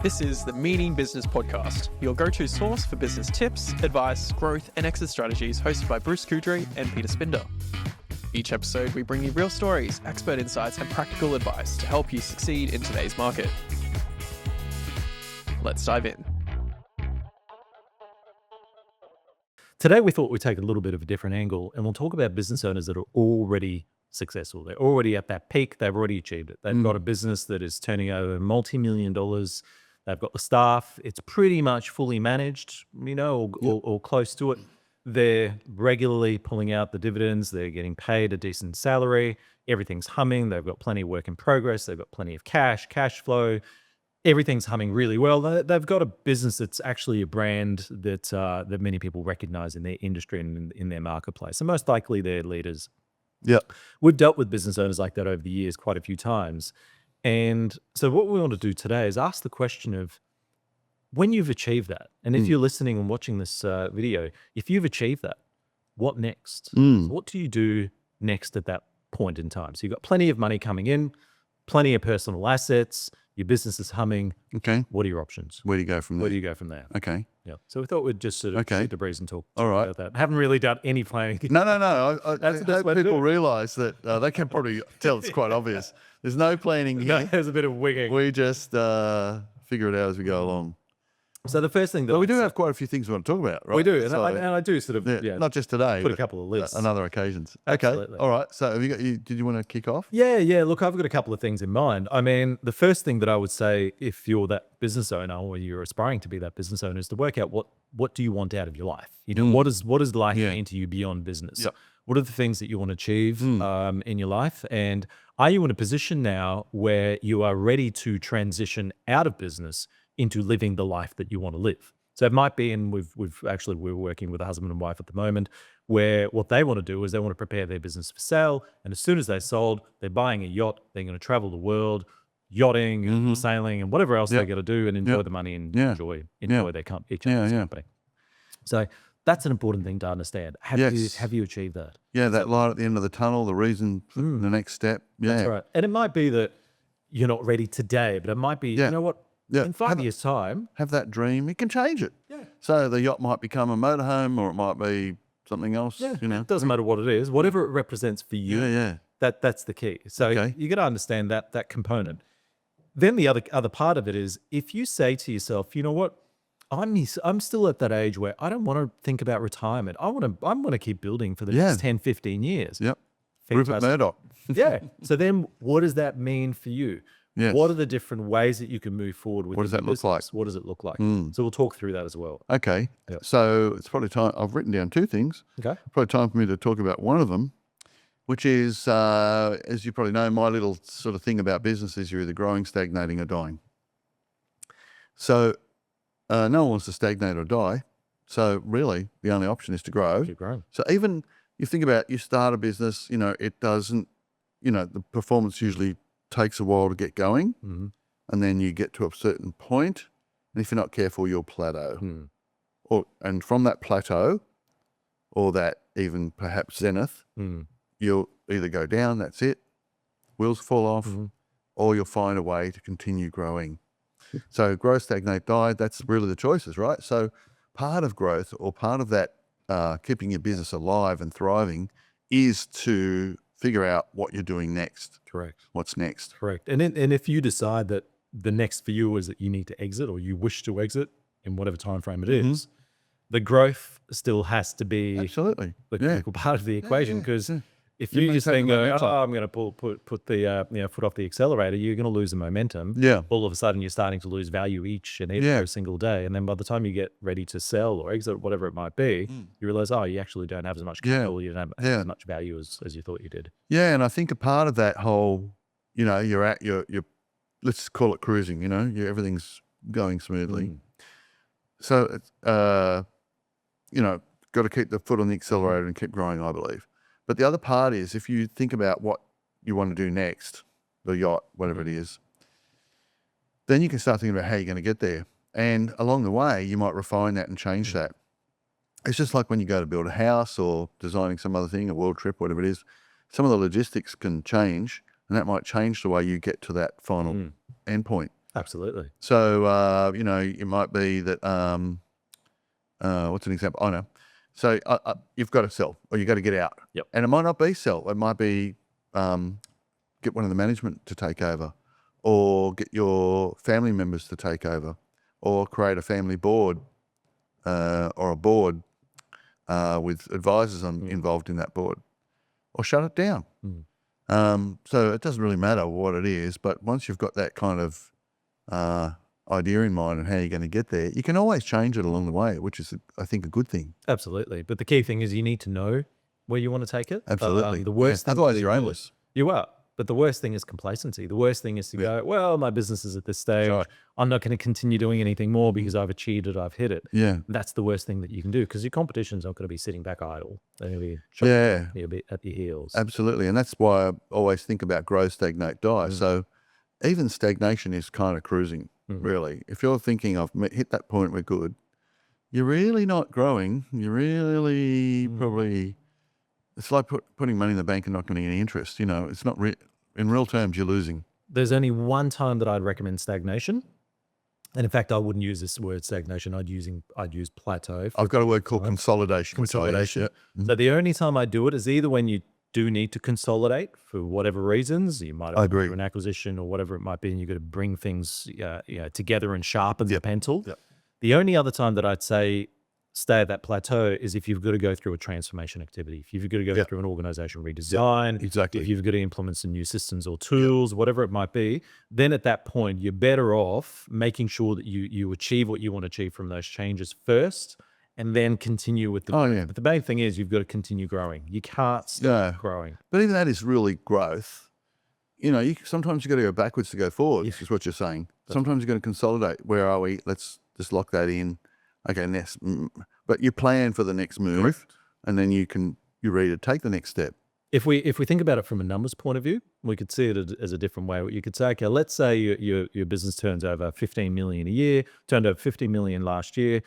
This is the Meaning Business Podcast, your go-to source for business tips, advice, growth, and exit strategies, hosted by Bruce Kudry and Peter Spinder. Each episode, we bring you real stories, expert insights, and practical advice to help you succeed in today's market. Let's dive in. Today, we thought we'd take a little bit of a different angle, and we'll talk about business owners that are already successful. They're already at that peak. They've already achieved it. They've got a business that is turning over multi-million dollars. They've got the staff. It's pretty much fully managed, or close to it. They're regularly pulling out the dividends. They're getting paid a decent salary. Everything's humming. They've got plenty of work in progress. They've got plenty of cash flow. Everything's humming really well. They've got a business that's actually a brand that many people recognize in their industry and in their marketplace. And most likely they're leaders. Yeah. We've dealt with business owners like that over the years quite a few times. And so what we want to do today is ask the question of, when you've achieved that, and if you're listening and watching this video, if you've achieved that, what next? So what do you do next at that point in time? So you've got plenty of money coming in, plenty of personal assets, your business is humming. Okay. What are your options? Where do you go from there? Where do you go from there? Okay. Yeah. So we thought we'd just sort of shoot the breeze and talk about that. Haven't really done any planning. No. I That's the best hope way to do people it. realise that they can probably tell it's quite obvious. There's no planning No, here. there's a bit of wigging. We just figure it out as we go along. So the first thing that But we do have quite a few things we want to talk about, right? we do, and So, I do sort of not just today, put a but couple of lists. on other occasions. Absolutely. Okay. All right. So have you got? Did you want to kick off? Yeah. Look, I've got a couple of things in mind. I mean, the first thing that I would say, if you're that business owner or you're aspiring to be that business owner, is to work out what do you want out of your life. What does life mean to you beyond business? Yep. What are the things that you want to achieve in your life? And are you in a position now where you are ready to transition out of business into living the life that you want to live? So it might be, and we're working with a husband and wife at the moment, where what they want to do is they want to prepare their business for sale. And as soon as they sold, they're buying a yacht. They're going to travel the world, yachting, sailing, and whatever else they got to do, and enjoy the money and enjoy their each other's company. So that's an important thing to understand. Have you achieved that? Yeah, that light at the end of the tunnel, the reason for the next step. Yeah. That's right. And it might be that you're not ready today, but it might be, you know what? Yeah. In 5 years' time, Have that dream. It can change it. Yeah. So the yacht might become a motorhome, or it might be something else. it doesn't matter what it is, whatever it represents for you. Yeah. That's the key. So you got to understand that component. Then the other part of it is, if you say to yourself, you know what, I'm still at that age where I don't want to think about retirement. I want to keep building for the next 10, 15 years. Yep. Rupert Murdoch. Yeah. So then what does that mean for you? Yes. What are the different ways that you can move forward with What does that your look like? business? What does it look like? So we'll talk through that as well. Okay. Yep. So it's probably time. I've written down two things. Okay. Probably time for me to talk about one of them, which is, as you probably know, my little sort of thing about business is you're either growing, stagnating, or dying. So no one wants to stagnate or die. So really, the only option is to grow. Keep growing. So even you think about, you start a business, it doesn't, the performance usually takes a while to get going, and then you get to a certain point, and if you're not careful, you'll plateau. And from that plateau, or that even perhaps zenith, you'll either go down, that's it, wheels fall off, or you'll find a way to continue growing. So grow, stagnate, die, that's really the choices, right? So part of growth, or part of that keeping your business alive and thriving, is to figure out what you're doing next. Correct. What's next? Correct. And if you decide that the next for you is that you need to exit, or you wish to exit in whatever time frame it is, the growth still has to be Absolutely the critical part of the equation. Because if you just maintain think, the momentum. I'm going to put the foot off the accelerator, you're going to lose the momentum. Yeah. All of a sudden, you're starting to lose value each and every single day. And then by the time you get ready to sell or exit, whatever it might be, you realize, you actually don't have as much capital, you don't have as much value as you thought you did. Yeah, and I think a part of that whole, you're at your let's call it cruising, everything's going smoothly. So it's, got to keep the foot on the accelerator and keep growing, I believe. But the other part is, if you think about what you want to do next, the yacht, whatever it is, then you can start thinking about how you're going to get there. And along the way, you might refine that and change that. It's just like when you go to build a house or designing some other thing, a world trip, whatever it is, some of the logistics can change, and that might change the way you get to that final endpoint. Absolutely. So, it might be that, what's an example? I know. So you've got to sell or you've got to get out. Yep. And it might not be sell. It might be get one of the management to take over or get your family members to take over or create a family board or a board with advisors involved in that board or shut it down. So it doesn't really matter what it is, but once you've got that kind of idea in mind and how you're going to get there, you can always change it along the way, which is, I think, a good thing. Absolutely. But the key thing is you need to know where you want to take it. Absolutely. The worst thing Otherwise, to you're do- aimless. You are. But the worst thing is complacency. The worst thing is to go, well, my business is at this stage. Right. I'm not going to continue doing anything more because I've achieved it. I've hit it. Yeah. That's the worst thing that you can do because your competition's not going to be sitting back idle. They're going to be Yeah. a bit at your heels. Absolutely. And that's why I always think about grow, stagnate, die. So even stagnation is kind of cruising, really. If you're thinking I've hit that point, we're good, you're really not growing. You're really probably, it's like putting money in the bank and not getting any interest. It's not in real terms, you're losing. There's only one time that I'd recommend stagnation. And in fact, I wouldn't use this word stagnation. I'd use plateau. I've got a word called consolidation. Consolidation. Yeah. So the only time I do it is either when you do need to consolidate for whatever reasons. You might I have agree. through an acquisition or whatever it might be, and you've got to bring things together and sharpen the pencil. Yep. The only other time that I'd say stay at that plateau is if you've got to go through a transformation activity, if you've got to go through an organization redesign, exactly. if you've got to implement some new systems or tools, whatever it might be, then at that point, you're better off making sure that you achieve what you want to achieve from those changes first and then continue with the growth. But the main thing is you've got to continue growing. You can't stop growing. But even that is really growth. Sometimes you've got to go backwards to go forward, is what you're saying. Sometimes you've got to consolidate. Where are we? Let's just lock that in. Okay, next. But you plan for the next move, and then you're ready to take the next step. If we think about it from a numbers point of view, we could see it as a different way. You could say, okay, let's say your business turns over 15 million a year, turned over 50 million last year.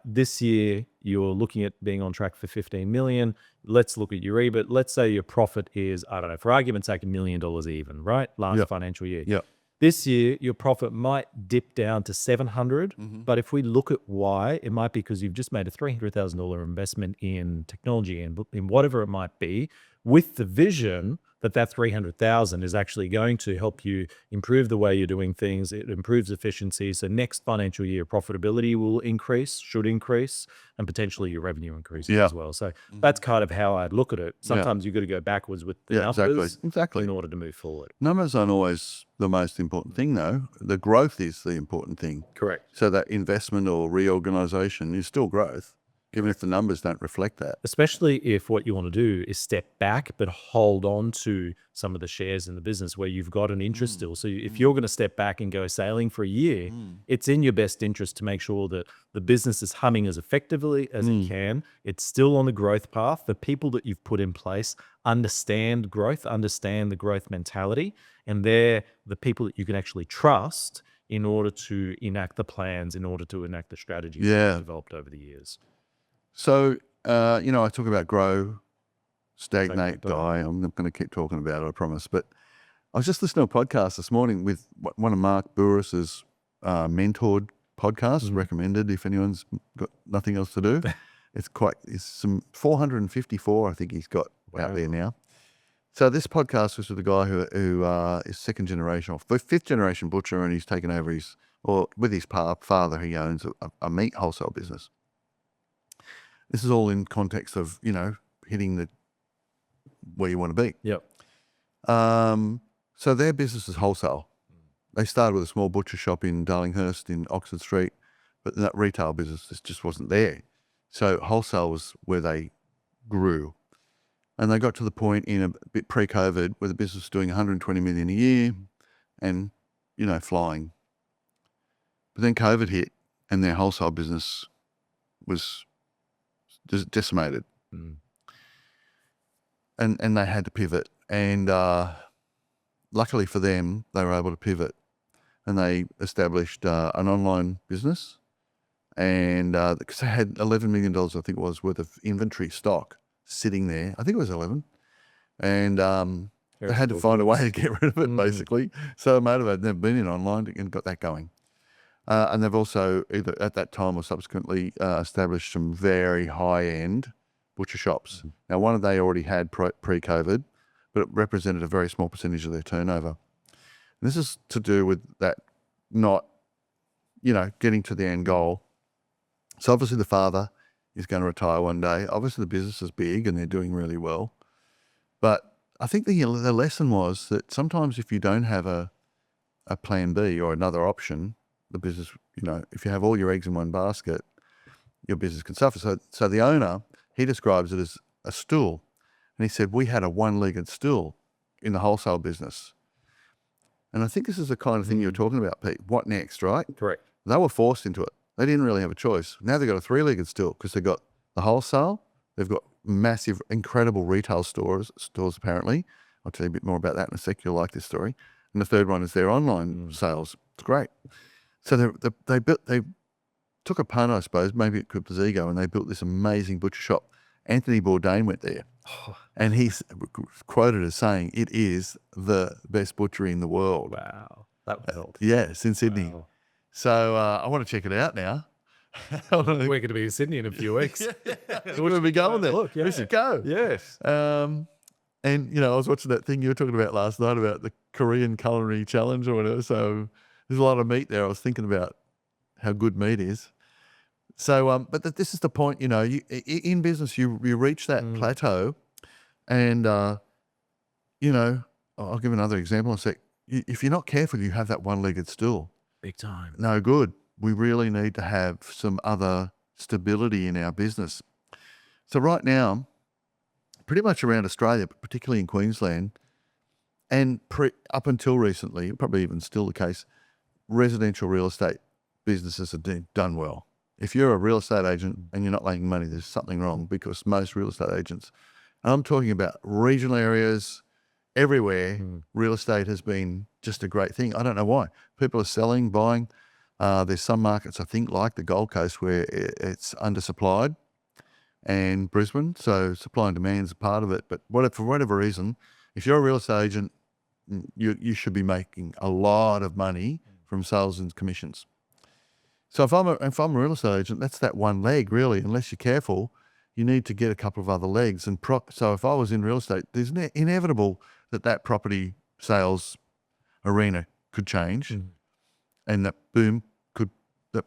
This year, you're looking at being on track for 15 million. Let's look at your EBIT. Let's say your profit is, I don't know, for argument's sake, $1 million even, right? Last financial year. Yeah. This year, your profit might dip down to 700, but if we look at why, it might be because you've just made a $300,000 investment in technology and in whatever it might be, with the vision that 300,000 is actually going to help you improve the way you're doing things. It improves efficiency. So next financial year, profitability will increase, should increase, and potentially your revenue increases as well. So that's kind of how I'd look at it. Sometimes you've got to go backwards with the numbers in order to move forward. Numbers aren't always the most important thing, though. The growth is the important thing. Correct. So that investment or reorganization is still growth, even if the numbers don't reflect that. Especially if what you want to do is step back, but hold on to some of the shares in the business where you've got an interest still. So if you're going to step back and go sailing for a year, it's in your best interest to make sure that the business is humming as effectively as it can. It's still on the growth path. The people that you've put in place understand growth, understand the growth mentality, and they're the people that you can actually trust in order to enact the plans, in order to enact the strategies that you've developed over the years. So, I talk about grow, stagnate, die. I'm not going to keep talking about it, I promise. But I was just listening to a podcast this morning with one of Mark Burris's mentored podcasts, recommended if anyone's got nothing else to do. It's some 454, I think he's got out there now. So this podcast was with a guy who is second generation or fifth generation butcher, and he's taken over with his father, he owns a meat wholesale business. This is all in context of, hitting where you want to be. Yep. So their business is wholesale. They started with a small butcher shop in Darlinghurst in Oxford Street, but that retail business just wasn't there. So wholesale was where they grew. And they got to the point in a bit pre-COVID where the business was doing 120 million a year and, flying. But then COVID hit and their wholesale business was decimated. And they had to pivot. And luckily for them, they were able to pivot. And they established an online business. And because they had $11 million, I think it was, worth of inventory stock sitting there. I think it was 11. And they had to find a way to get rid of it, basically. So motivated. They've been in online and got that going. And they've also either at that time or subsequently established some very high-end butcher shops. Now, one of they already had pre-COVID, but it represented a very small percentage of their turnover. And this is to do with that not, getting to the end goal. So obviously the father is going to retire one day. Obviously the business is big and they're doing really well. But I think the lesson was that sometimes if you don't have a plan B or another option, the business, if you have all your eggs in one basket, your business can suffer. So the owner, he describes it as a stool. And he said, we had a one-legged stool in the wholesale business. And I think this is the kind of thing you were talking about, Pete. What next, right? Correct. They were forced into it. They didn't really have a choice. Now they've got a three-legged stool because they've got the wholesale, they've got massive, incredible retail stores apparently. I'll tell you a bit more about that in a sec. You'll like this story. And the third one is their online sales. It's great. So they took a pun, I suppose, maybe it could was ego, and they built this amazing butcher shop. Anthony Bourdain went there, and he's quoted as saying, it is the best butchery in the world. Wow. That was old. Yes, in Sydney. Wow. So I want to check it out now. We're going to be in Sydney in a few weeks. We're going to be going there. Look, We should go. Yes. And, I was watching that thing you were talking about last night about the Korean Culinary Challenge or whatever. So there's a lot of meat there. I was thinking about how good meat is. So, but this is the point, in business, you reach that plateau and, I'll give another example in a sec. If you're not careful, you have that one-legged stool. Big time. No good. We really need to have some other stability in our business. So right now, pretty much around Australia, but particularly in Queensland, and up until recently, probably even still the case, residential real estate businesses have done well. If you're a real estate agent and you're not making money, there's something wrong, because most real estate agents, and I'm talking about regional areas, everywhere, real estate has been just a great thing. I don't know why. People are selling, buying. There's some markets, I think, like the Gold Coast, where it's undersupplied, and Brisbane. So supply and demand is a part of it. But for whatever reason, if you're a real estate agent, you should be making a lot of money from sales and commissions. So if I'm a real estate agent, that's that one leg, really. Unless you're careful, you need to get a couple of other legs. And so if I was in real estate, there's inevitable that property sales arena could change, and that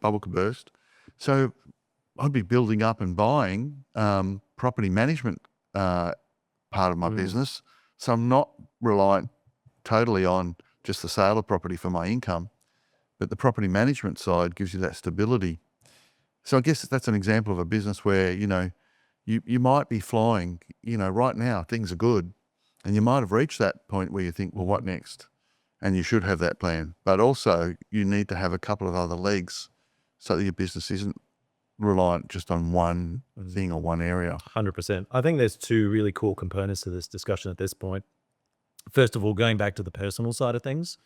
bubble could burst. So I'd be building up and buying property management part of my business. So I'm not reliant totally on just the sale of property for my income, but the property management side gives you that stability. So I guess that's an example of a business where, you might be flying, right now things are good, and you might have reached that point where you think, well, what next? And you should have that plan. But also you need to have a couple of other legs so that your business isn't reliant just on one thing or one area. 100%. I think there's two really cool components to this discussion at this point. First of all, going back to the personal side of things,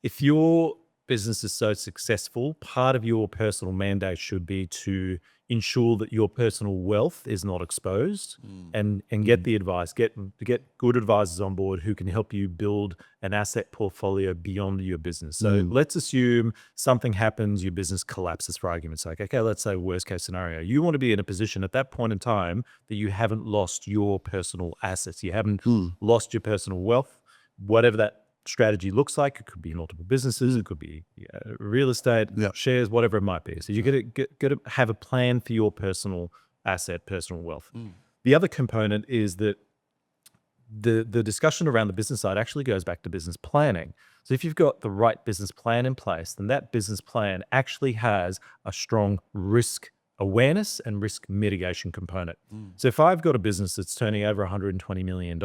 if your business is so successful, part of your personal mandate should be to ensure that your personal wealth is not exposed, and get the advice, get good advisors on board who can help you build an asset portfolio beyond your business. So let's assume something happens, your business collapses, for argument's sake. Okay, let's say worst case scenario. You want to be in a position at that point in time that you haven't lost your personal assets. You haven't lost your personal wealth, whatever that strategy looks like. It could be multiple businesses, it could be real estate, shares, whatever it might be. So you got to have a plan for your personal asset, personal wealth. The other component is that the discussion around the business side actually goes back to business planning. So if you've got the right business plan in place, then that business plan actually has a strong risk awareness and risk mitigation component. So if I've got a business that's turning over $120 million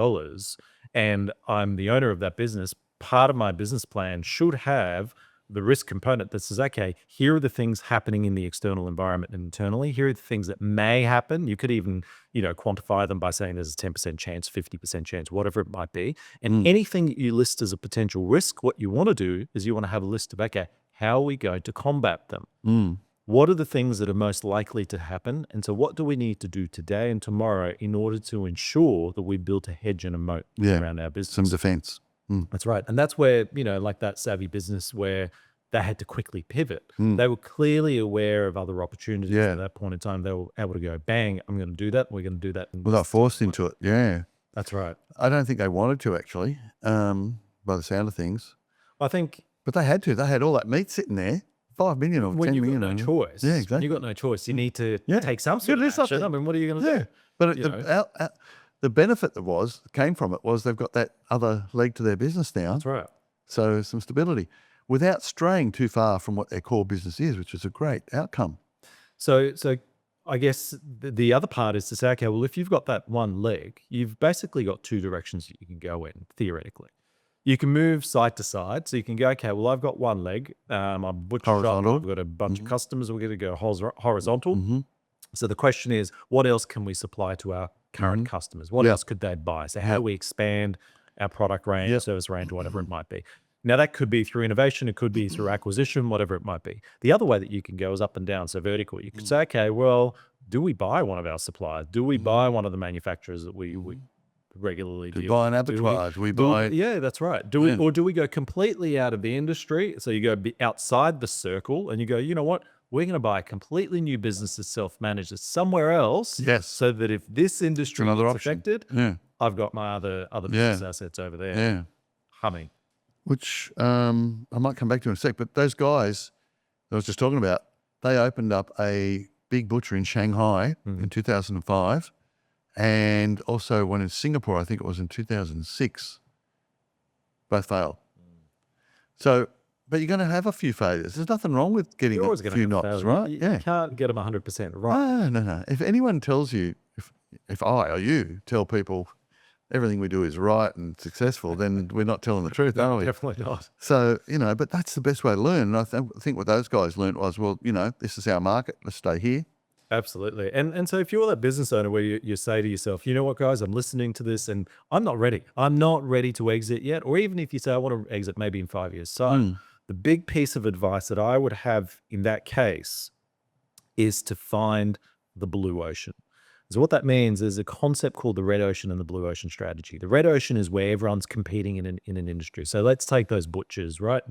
and I'm the owner of that business, part of my business plan should have the risk component that says, okay, here are the things happening in the external environment and internally. Here are the things that may happen. You could even, quantify them by saying there's a 10% chance, 50% chance, whatever it might be. And anything that you list as a potential risk, what you want to do is you want to have a list of, okay, how are we going to combat them? what are the things that are most likely to happen? And so what do we need to do today and tomorrow in order to ensure that we build a hedge and a moat around our business? Some defense. That's right. And that's where, like that savvy business where they had to quickly pivot. They were clearly aware of other opportunities at that point in time. They were able to go, bang, I'm going to do that. We're going to do that. Without forced into it. Yeah. That's right. I don't think they wanted to actually, by the sound of things. I think. But they had to. They had all that meat sitting there. 5 million or 10 when you've million. got no choice. Yeah, exactly. When you've got no choice, you need to take some You gotta sort do of action. something. I mean, what are you going to do? But the benefit that came from it was they've got that other leg to their business now. That's right. So some stability without straying too far from what their core business is, which is a great outcome. So I guess the other part is to say, okay, well, if you've got that one leg, you've basically got two directions you can go in, theoretically. You can move side to side. So you can go, okay, well, I've got one leg. I'm a butcher shop. Horizontal. I've got a bunch of customers. We're going to go horizontal. So the question is, what else can we supply to our current customers? What else could they buy? So how do we expand our product range, service range, whatever it might be? Now, that could be through innovation. It could be through acquisition, whatever it might be. The other way that you can go is up and down, so vertical. You could say, okay, well, do we buy one of our suppliers? Do we buy one of the manufacturers that we regularly Do we deal buy an with? abattoir? Do we buy... Yeah, that's right. Or do we go completely out of the industry? So you go outside the circle and you go, you know what? We're going to buy a completely new business that's self-managed somewhere else. Yes. So that if this industry another is option. affected, I've got my other business assets over there humming. Which I might come back to in a sec, but those guys that I was just talking about, they opened up a big butcher in Shanghai in 2005 and also one in Singapore, I think it was in 2006. Both failed. So, but you're going to have a few failures. There's nothing wrong with getting You're always a going few to have knocks, failure. right? You can't get them 100% right. No. If anyone tells you, if I or you tell people everything we do is right and successful, then we're not telling the truth, are we? Definitely not. So, but that's the best way to learn. And I think what those guys learned was, well, this is our market. Let's stay here. Absolutely. And so if you're that business owner where you say to yourself, you know what, guys, I'm listening to this and I'm not ready. I'm not ready to exit yet. Or even if you say, I want to exit maybe in 5 years' time, the big piece of advice that I would have in that case is to find the blue ocean. So what that means is a concept called the red ocean and the blue ocean strategy. The red ocean is where everyone's competing in an industry. So let's take those butchers, right?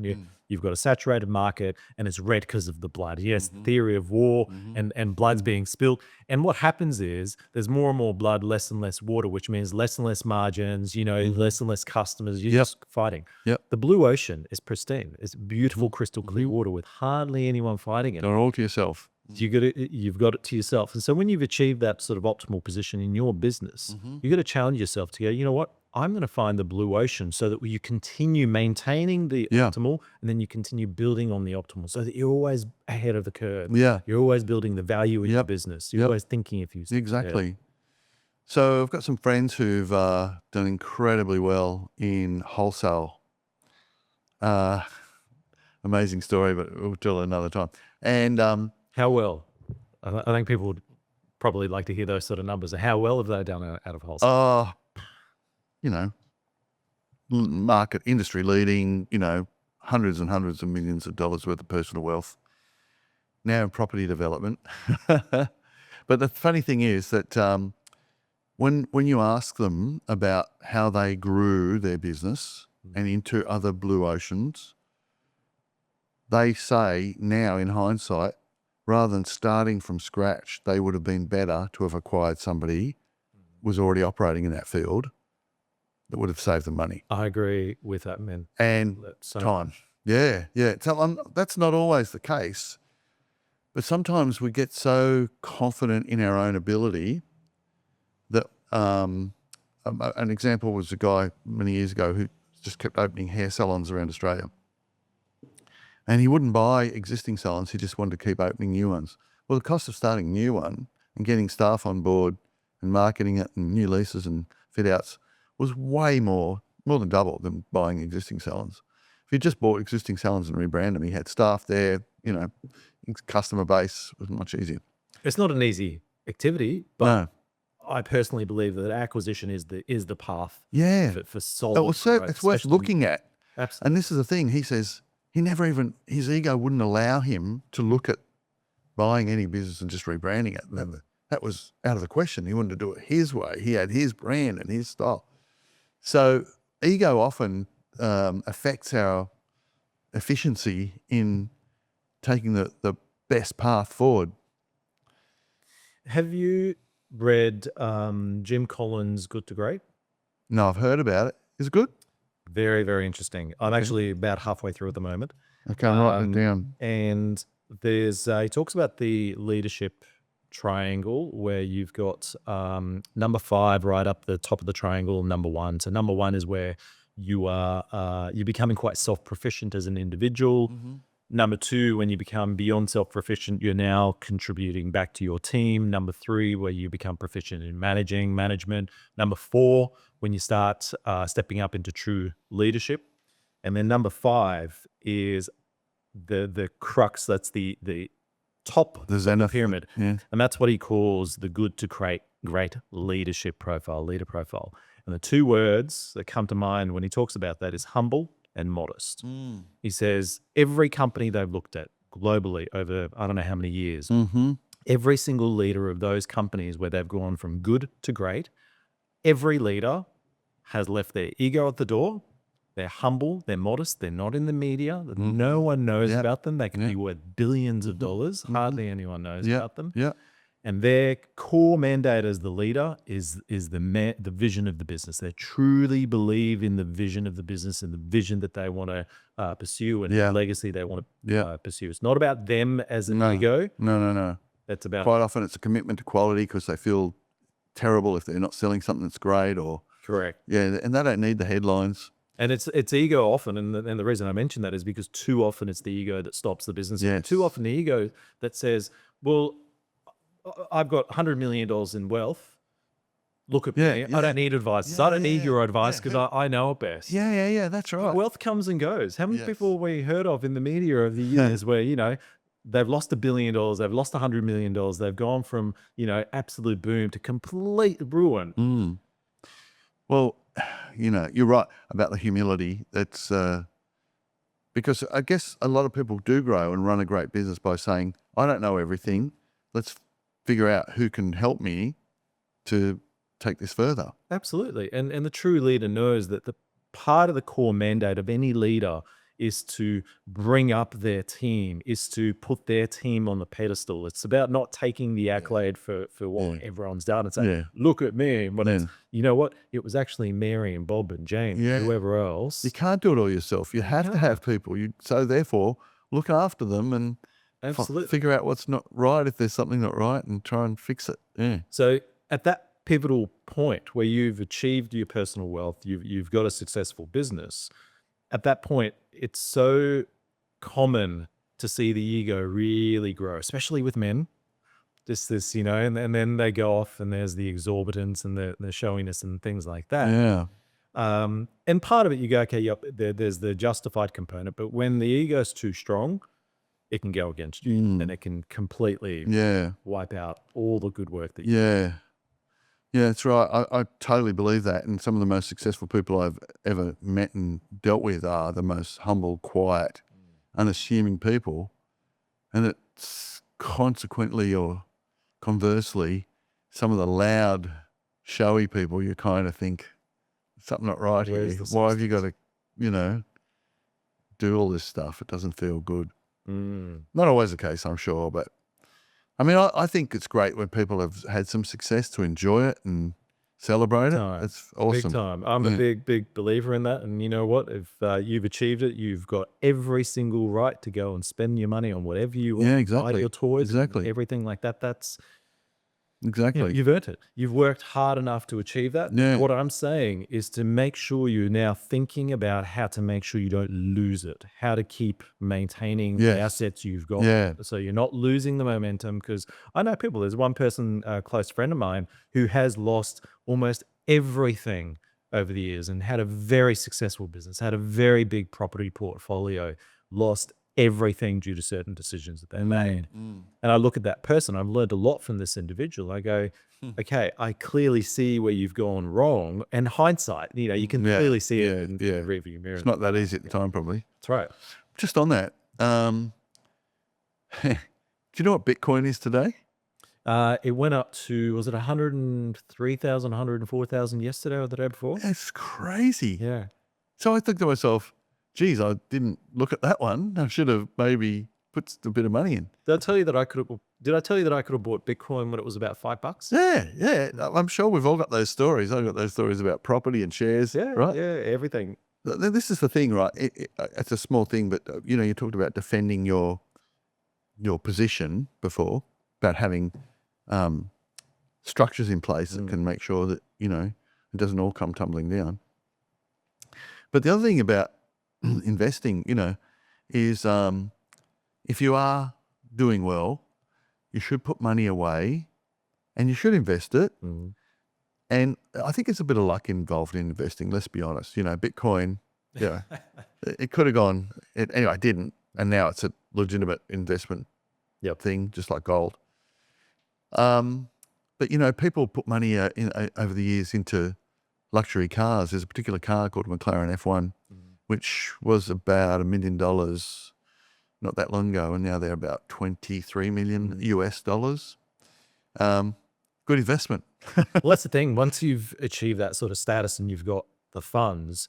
You've got a saturated market and it's red because of the blood. Yes, theory of war and blood's being spilled. And what happens is there's more and more blood, less and less water, which means less and less margins, less and less customers. You're just fighting. The blue ocean is pristine. It's beautiful, crystal clear water with hardly anyone fighting it. They're all to yourself. You've got it to yourself. And so when you've achieved that sort of optimal position in your business, you've got to challenge yourself to go, you know what? I'm going to find the blue ocean so that you continue maintaining the optimal and then you continue building on the optimal so that you're always ahead of the curve. You're always building the value in your business. You're always thinking if you... Exactly. So I've got some friends who've done incredibly well in wholesale. Amazing story, but we'll tell it another time. And... how well? I think people would probably like to hear those sort of numbers. How well have they done out of wholesale? Market industry leading, hundreds and hundreds of millions of dollars worth of personal wealth. Now in property development. But the funny thing is that when you ask them about how they grew their business and into other blue oceans, they say now in hindsight, rather than starting from scratch, they would have been better to have acquired somebody who was already operating in that field that would have saved them money. I agree with that, man. And time. Yeah. So, that's not always the case, but sometimes we get so confident in our own ability that an example was a guy many years ago who just kept opening hair salons around Australia. And he wouldn't buy existing salons, he just wanted to keep opening new ones. Well, the cost of starting a new one and getting staff on board and marketing it and new leases and fit outs was way more than double than buying existing salons. If he just bought existing salons and rebranded them, he had staff there, his customer base was much easier. It's not an easy activity, but I personally believe that acquisition is the path for solid growth. It's worth looking at. Absolutely. And this is the thing, he says, his ego wouldn't allow him to look at buying any business and just rebranding it. That was out of the question. He wanted to do it his way. He had his brand and his style. So ego often affects our efficiency in taking the best path forward. Have you read Jim Collins' Good to Great? No, I've heard about it. Is it good? Very, very interesting. I'm actually about halfway through at the moment. Okay, I'm writing it down. And there's he talks about the leadership triangle where you've got number 5 right up the top of the triangle, number 1. So number 1 is where you're becoming quite self-proficient as an individual. Number 2, when you become beyond self-proficient, you're now contributing back to your team. Number 3, where you become proficient in management. Number 4, when you start stepping up into true leadership. And then number 5 is the crux. That's the top The zenith pyramid. Yeah. And that's what he calls the good to great leader profile. And the 2 words that come to mind when he talks about that is humble and modest. He says every company they've looked at globally over I don't know how many years, every single leader of those companies where they've gone from good to great, every leader has left their ego at the door. They're humble, they're modest, they're not in the media. No one knows about them. They can be worth billions of dollars. Hardly anyone knows about them. Yeah. And their core mandate as the leader is the vision of the business. They truly believe in the vision of the business and the vision that they want to pursue and the legacy they want to pursue. It's not about them as an ego. No. That's about Quite often it's a commitment to quality because they feel terrible if they're not selling something that's great or correct. Yeah, and they don't need the headlines. And it's ego often, and the reason I mention that is because too often it's the ego that stops the business. Yes. Too often the ego that says, well, I've got $100 million in wealth. Look at me. I don't need advice. I don't need your advice because I know it best. Yeah, that's right. Wealth comes and goes. How many people we heard of in the media over the years where, they've lost $1 billion, they've lost $100 million, they've gone from, absolute boom to complete ruin. Well, you're right about the humility. That's because I guess a lot of people do grow and run a great business by saying, I don't know everything. Let's figure out who can help me to take this further. Absolutely. And the true leader knows that the part of the core mandate of any leader is to bring up their team, is to put their team on the pedestal. It's about not taking the accolade for what everyone's done and saying, look at me. But you know what? It was actually Mary and Bob and Jane, whoever else. You can't do it all yourself. You have to have people. So therefore, look after them and figure out what's not right if there's something not right and try and fix it. Yeah. So at that pivotal point where you've achieved your personal wealth, you've got a successful business, at that point, it's so common to see the ego really grow, especially with men. Just this, and then they go off and there's the exorbitance and the showiness and things like that. Yeah. And part of it, you go, okay, there's the justified component, but when the ego's too strong, it can go against you and it can completely wipe out all the good work that you do. Yeah, that's right. I totally believe that. And some of the most successful people I've ever met and dealt with are the most humble, quiet, unassuming people. And it's consequently or conversely, some of the loud, showy people, you kind of think, something not right here. Why have you got to, do all this stuff? It doesn't feel good. Not always the case, I'm sure, but I mean, I think it's great when people have had some success to enjoy it and celebrate it. It's awesome. Big time. I'm a big believer in that. And you know what? If you've achieved it, you've got every single right to go and spend your money on whatever you want. Yeah, exactly. Buy your toys, exactly. Everything like that. That's exactly. You've earned it. You've worked hard enough to achieve that. Yeah. What I'm saying is to make sure you're now thinking about how to make sure you don't lose it, how to keep maintaining the assets you've got. Yeah. So you're not losing the momentum, because I know people, there's one person, a close friend of mine, who has lost almost everything over the years and had a very successful business, had a very big property portfolio, lost everything due to certain decisions that they made. And I look at that person, I've learned a lot from this individual. I go, okay, I clearly see where you've gone wrong. And hindsight, you can clearly see it in the rearview mirror. It's not that easy at the time, probably. That's right. Just on that, Do you know what Bitcoin is today? It went up to, was it 103,000, 104,000 yesterday or the day before? That's crazy. Yeah. So I think to myself, geez, I didn't look at that one. I should have maybe put a bit of money in. Did I tell you that I could have bought Bitcoin when it was about $5? Yeah. I'm sure we've all got those stories. I've got those stories about property and shares, Yeah, right? yeah, everything. This is the thing, right? It's a small thing, but you talked about defending your position before, about having structures in place that can make sure that it doesn't all come tumbling down. But the other thing about investing, is if you are doing well, you should put money away, and you should invest it. And I think there's a bit of luck involved in investing. Let's be honest. Bitcoin, it could have gone. Anyway, it didn't, and now it's a legitimate investment thing, just like gold. But people put money over the years into luxury cars. There's a particular car called McLaren F1, which was about $1 million not that long ago, and now they're about $23 million US dollars. Good investment. Well, that's the thing. Once you've achieved that sort of status and you've got the funds,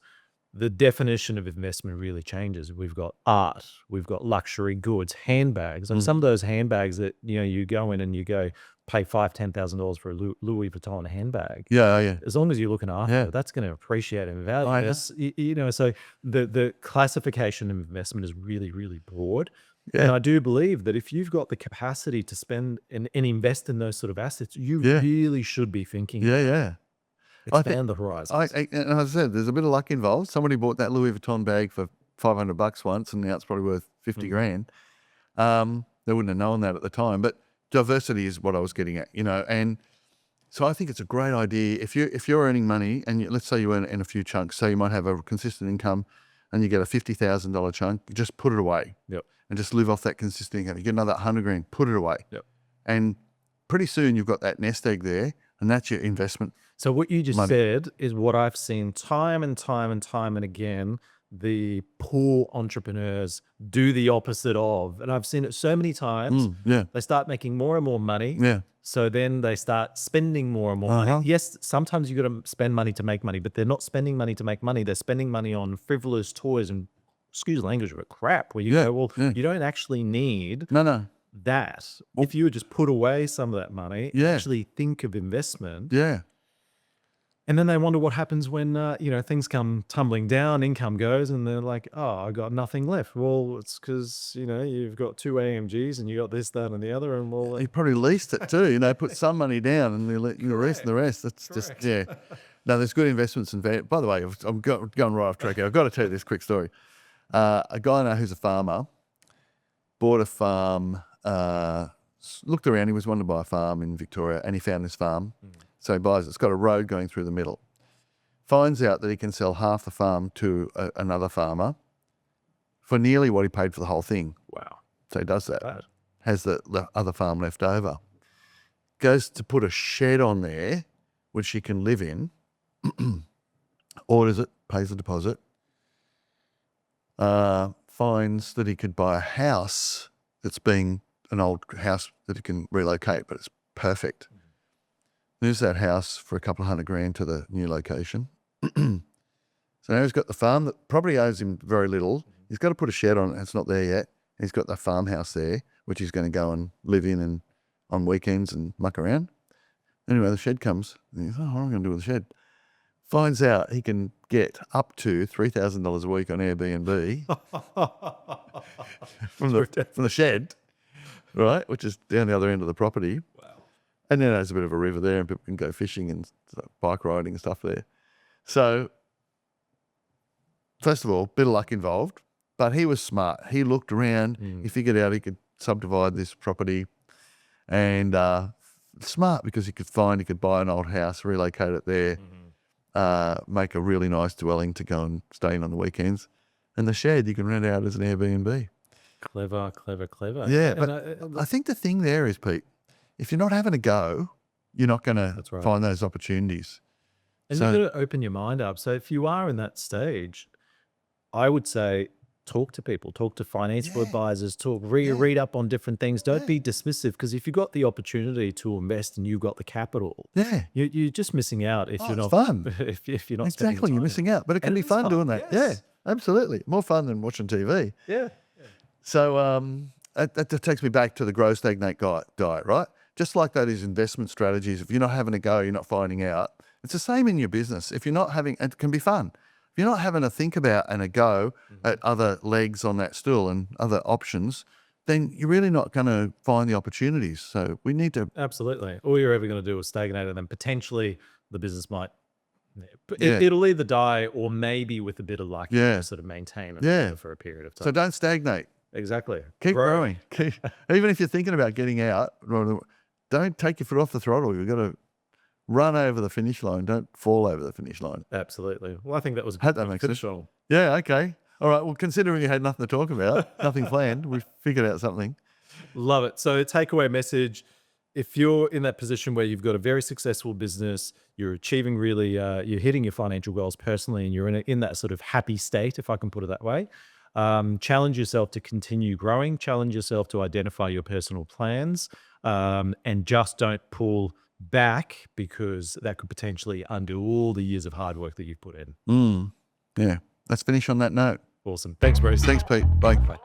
the definition of investment really changes. We've got art, we've got luxury goods, handbags, and some of those handbags that you go in and you go pay $5,000-$10,000 for a Louis Vuitton handbag. Yeah. As long as you're looking after it, that's going to appreciate in value. So the classification of investment is really, really broad. Yeah. And I do believe that if you've got the capacity to spend and invest in those sort of assets, you really should be thinking, Yeah. expand the horizons. And as I said, there's a bit of luck involved. Somebody bought that Louis Vuitton bag for $500 once, and now it's probably worth 50 grand. They wouldn't have known that at the time, but diversity is what I was getting at, and so I think it's a great idea. If you're earning money, and let's say you earn it in a few chunks, so you might have a consistent income, and you get a $50,000 chunk, just put it away. And just live off that consistent income. You get another 100 grand, put it away. And pretty soon you've got that nest egg there, and that's your investment. So what you just said is what I've seen time and time and again, the poor entrepreneurs do the opposite of. And I've seen it so many times. They start making more and more money. So then they start spending more and more money. Yes, sometimes you got to spend money to make money, but they're not spending money to make money. They're spending money on frivolous toys and, excuse the language, but crap, where you go, well, you don't actually need that. If you would just put away some of that money, actually think of investment. And then they wonder what happens when, things come tumbling down, income goes, and they're like, oh, I got nothing left. Well, it's because, you've got 2 AMGs and you got this, that, and the other. And well, you probably leased it too, put some money down and they let the rest. That's just, No, there's good investments. And by the way, I'm going right off track here. I've got to tell you this quick story. A guy I know who's a farmer bought a farm, looked around. He was wanting to buy a farm in Victoria, and he found this farm. So he buys it. It's got a road going through the middle. Finds out that he can sell half the farm to another farmer for nearly what he paid for the whole thing. wow. So he does that. Has the other farm left over. Goes to put a shed on there, which he can live in. Orders it, pays the deposit. Finds that he could buy a house that's being an old house that he can relocate, but it's perfect. Moves that house for a couple of $100 grand to the new location. So now he's got the farm that probably owes him very little. He's got to put a shed on it. It's not there yet. He's got the farmhouse there, which he's going to go and live in and on weekends and muck around. Anyway, the shed comes. And he's, what am I going to do with the shed? Finds out he can get up to $3,000 a week on Airbnb from the shed, right, which is down the other end of the property. Wow. And then there's a bit of a river there, and people can go fishing and bike riding and stuff there. So, first of all, bit of luck involved, but he was smart. He looked around. He figured out he could subdivide this property, and smart because he could buy an old house, relocate it there, make a really nice dwelling to go and stay in on the weekends, and the shed you can rent out as an Airbnb. Clever. Yeah, but I think the thing there is, Pete, if you're not having a go, you're not going to find those opportunities. And you've got to open your mind up. So if you are in that stage, I would say talk to people, talk to financial advisors, read up on different things. Don't be dismissive, because if you've got the opportunity to invest and you've got the capital, you're just missing out if you're it's not fun. if you're not spending Exactly, you're time. missing out. But it can And be it is fun fun, doing that. yes. Yeah, absolutely. More fun than watching TV. Yeah. So that takes me back to the grow, stagnate diet, right? Just like that is investment strategies. If you're not having a go, you're not finding out. It's the same in your business. If you're not having, it can be fun. If you're not having a think about and a go at other legs on that stool and other options, then you're really not going to find the opportunities. So we need to. Absolutely. All you're ever going to do is stagnate, and then potentially the business might, Yeah. it'll either die, or maybe with a bit of luck, Yeah. sort of maintain it Yeah. for a period of time. So don't stagnate. Exactly. Keep Grow. growing. Even if you're thinking about getting out, don't take your foot off the throttle. You've got to run over the finish line. Don't fall over the finish line. Absolutely. Well, I think that was Hope that makes sense. fictional. Yeah, okay. All right. Well, considering you had nothing to talk about, nothing planned, we figured out something. Love it. So takeaway message: if you're in that position where you've got a very successful business, you're achieving really, you're hitting your financial goals personally, and you're in that sort of happy state, if I can put it that way, challenge yourself to continue growing, challenge yourself to identify your personal plans, and just don't pull back, because that could potentially undo all the years of hard work that you've put in. Yeah. Let's finish on that note. Awesome. Thanks, Bruce. Thanks, Pete. Bye. Bye.